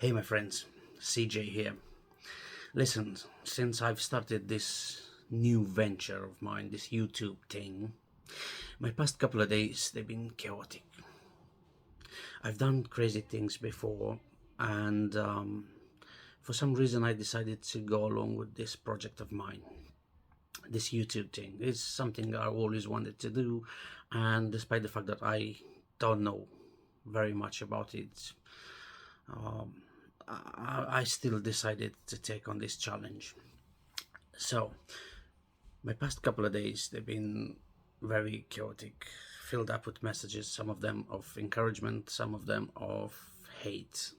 Hey, my friends, CJ here. Listen, since I've started this new venture of mine, this YouTube thing, my past couple of days they've been chaotic. I've done crazy things before, and for some reason, I decided to go along with this project of mine. This YouTube thing is something I always wanted to do, and despite the fact that I don't know very much about it, um, I still decided to take on this challenge. So, my past couple of days they've been very chaotic, filled up with messages, some of them of encouragement, some of them of hate.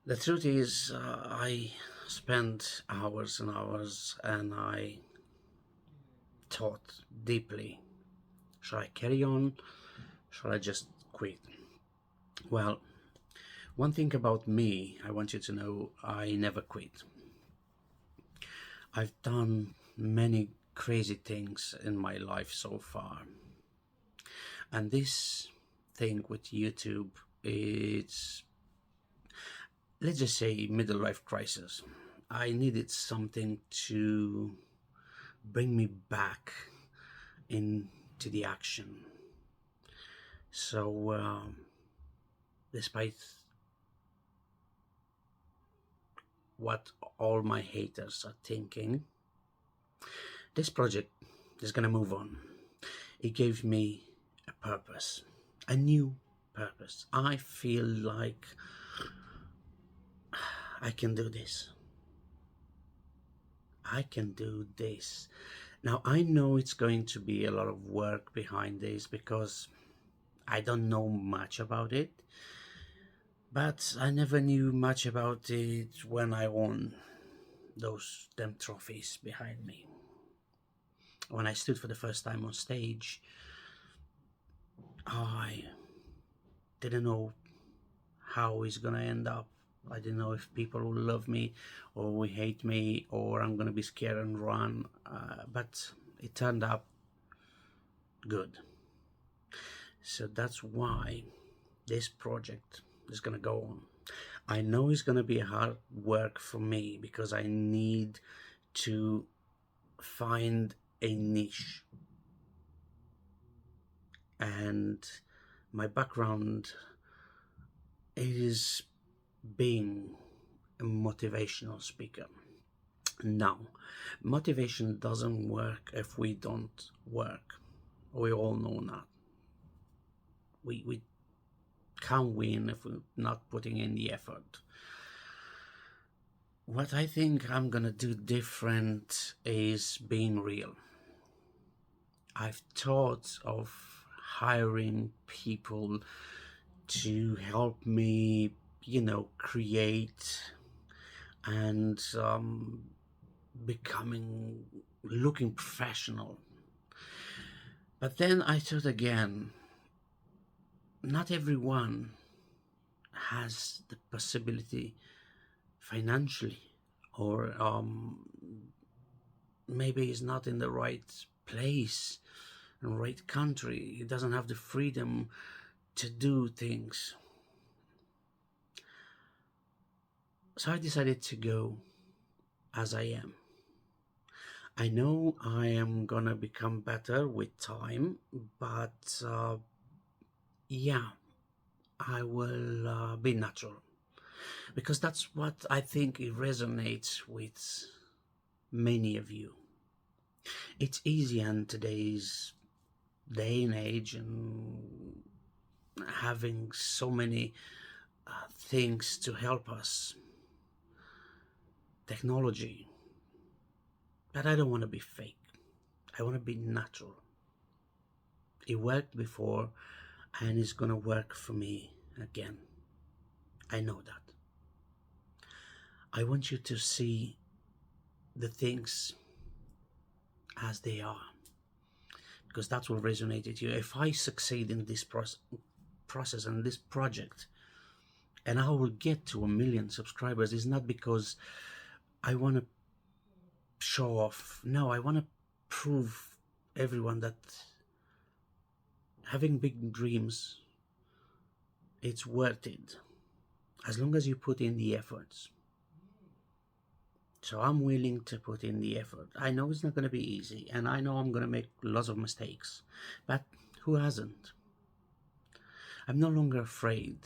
The truth is, I spent hours and hours and I thought deeply, should I carry on? Should I just quit? Well, one thing about me, I want you to know, I never quit. I've done many crazy things in my life so far. And this thing with YouTube is, let's just say, middle life crisis. I needed something to bring me back into the action. So, despite what all my haters are thinking, this project is gonna move on. It gave me a purpose, a new purpose. I feel like I can do this. I can do this. Now, I know it's going to be a lot of work behind this because I don't know much about it, but I never knew much about it when I won those damn trophies behind me. When I stood for the first time on stage, I didn't know how it's gonna end up. I didn't know if people will love me or will hate me or I'm gonna be scared and run. But it turned out good. So that's why this project is gonna go on. I know it's gonna be hard work for me because I need to find a niche. And my background is being a motivational speaker. Now, motivation doesn't work if we don't work. We all know that. We can't win if we're not putting in the effort. What I think I'm gonna do different is being real. I've thought of hiring people to help me, create and becoming looking professional. But then I thought again, not everyone has the possibility financially, or maybe he's not in the right place and right country. He doesn't have the freedom to do things. So I decided to go as I am. I know I am gonna become better with time, but yeah, I will be natural because that's what I think it resonates with many of you. It's easy in today's day and age and having so many things to help us, technology. But I don't want to be fake. I want to be natural. It worked before and it's going to work for me again. I know that. I want you to see the things as they are because that's what resonated you. If I succeed in this process and this project and I will get to 1 million subscribers, it's not because I want to show off. No, I want to prove everyone that having big dreams it's worth it as long as you put in the efforts. So I'm willing to put in the effort. I know it's not going to be easy, and I know I'm going to make lots of mistakes, but who hasn't? I'm no longer afraid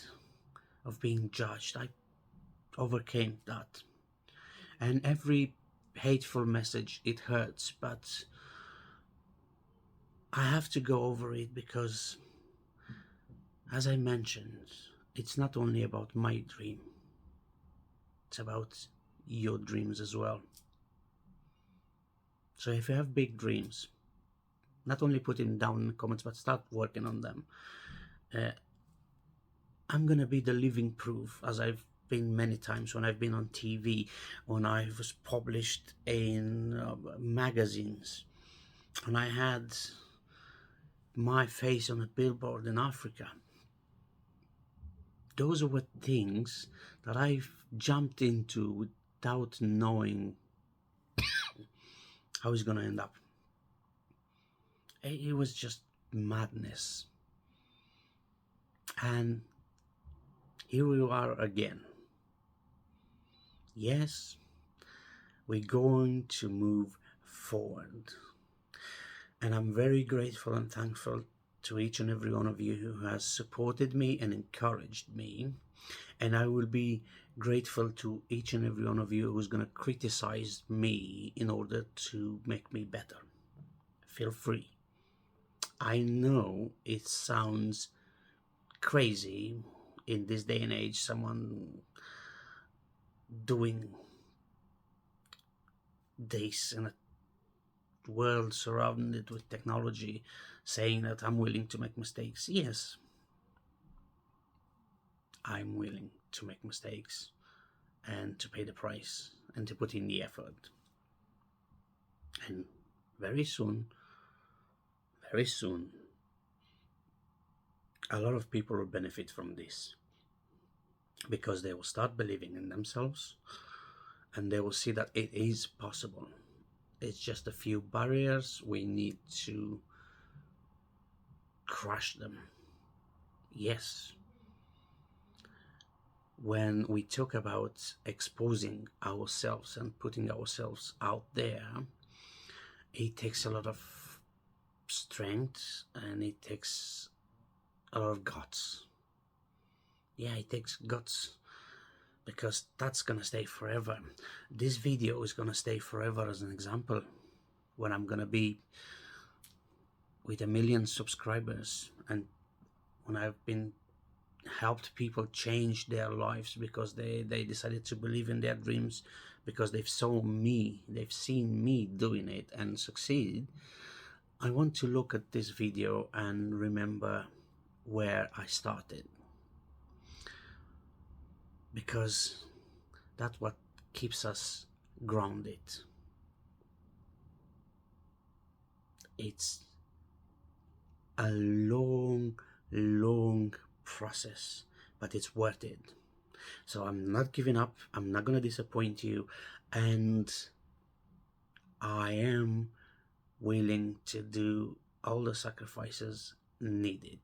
of being judged. I overcame that. And every hateful message, it hurts, but I have to go over it because, as I mentioned, it's not only about my dream, it's about your dreams as well. So if you have big dreams, not only put them down in the comments, but start working on them. I'm gonna be the living proof, as I've been many times when I've been on TV, when I was published in magazines, and I had my face on a billboard in Africa. Those were things that I've jumped into without knowing how it's gonna end up. It was just madness. And here we are again. Yes, we're going to move forward. And I'm very grateful and thankful to each and every one of you who has supported me and encouraged me. And I will be grateful to each and every one of you who's going to criticize me in order to make me better. Feel free. I know it sounds crazy in this day and age, someone doing this in a world surrounded with technology, saying that I'm willing to make mistakes. Yes, I'm willing to make mistakes and to pay the price and to put in the effort. And very soon, a lot of people will benefit from this, because they will start believing in themselves and they will see that it is possible. It's just a few barriers. We need to crush them. Yes. When we talk about exposing ourselves and putting ourselves out there, it takes a lot of strength and it takes a lot of guts. Yeah, it takes guts, because that's gonna stay forever. This video is gonna stay forever as an example when I'm gonna be with 1 million subscribers, and when I've been helped people change their lives because they decided to believe in their dreams, because they've seen me doing it and succeed. I want to look at this video and remember where I started, because that's what keeps us grounded. It's a long process, but it's worth it. So I'm not giving up. I'm not gonna disappoint you, and I am willing to do all the sacrifices needed.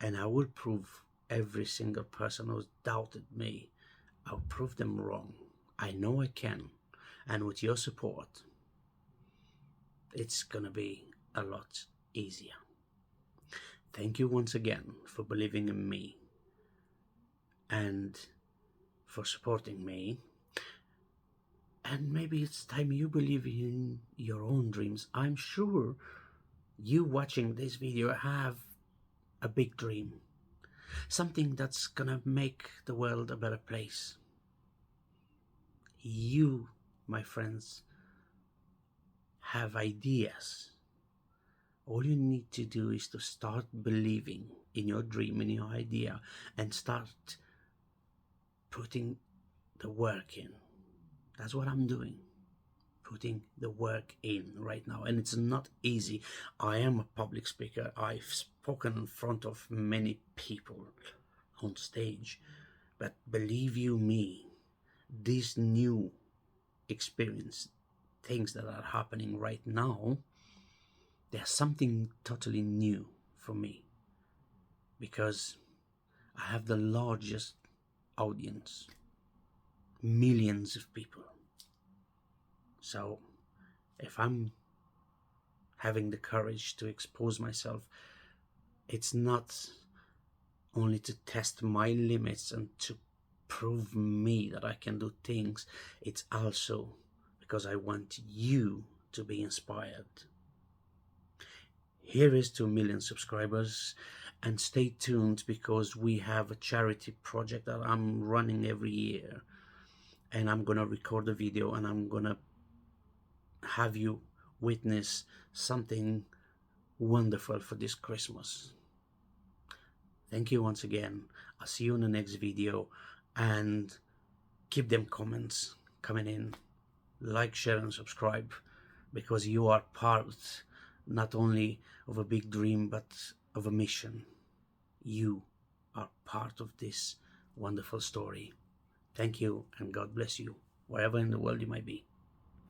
And I will prove every single person who's doubted me, I'll prove them wrong. I know I can, and with your support, it's gonna be a lot easier. Thank you once again for believing in me and for supporting me. And maybe it's time you believe in your own dreams. I'm sure you watching this video have a big dream, something that's gonna make the world a better place. You, my friends, have ideas. All you need to do is to start believing in your dream, in your idea, and start putting the work in. That's what I'm doing, putting the work in right now. And it's not easy. I am a public speaker. I've spoken in front of many people on stage. But believe you me, this new experience, things that are happening right now, there's something totally new for me. because I have the largest audience, millions of people. So if I'm having the courage to expose myself, it's not only to test my limits and to prove me that I can do things, it's also because I want you to be inspired. Here is 2 million subscribers, and stay tuned because we have a charity project that I'm running every year, and I'm gonna record a video and I'm gonna have you witness something wonderful for this Christmas. Thank you once again. I'll see you in the next video, and keep them comments coming in. Like, share and subscribe, because you are part not only of a big dream but of a mission. You are part of this wonderful story. Thank you, and God bless you wherever in the world you might be.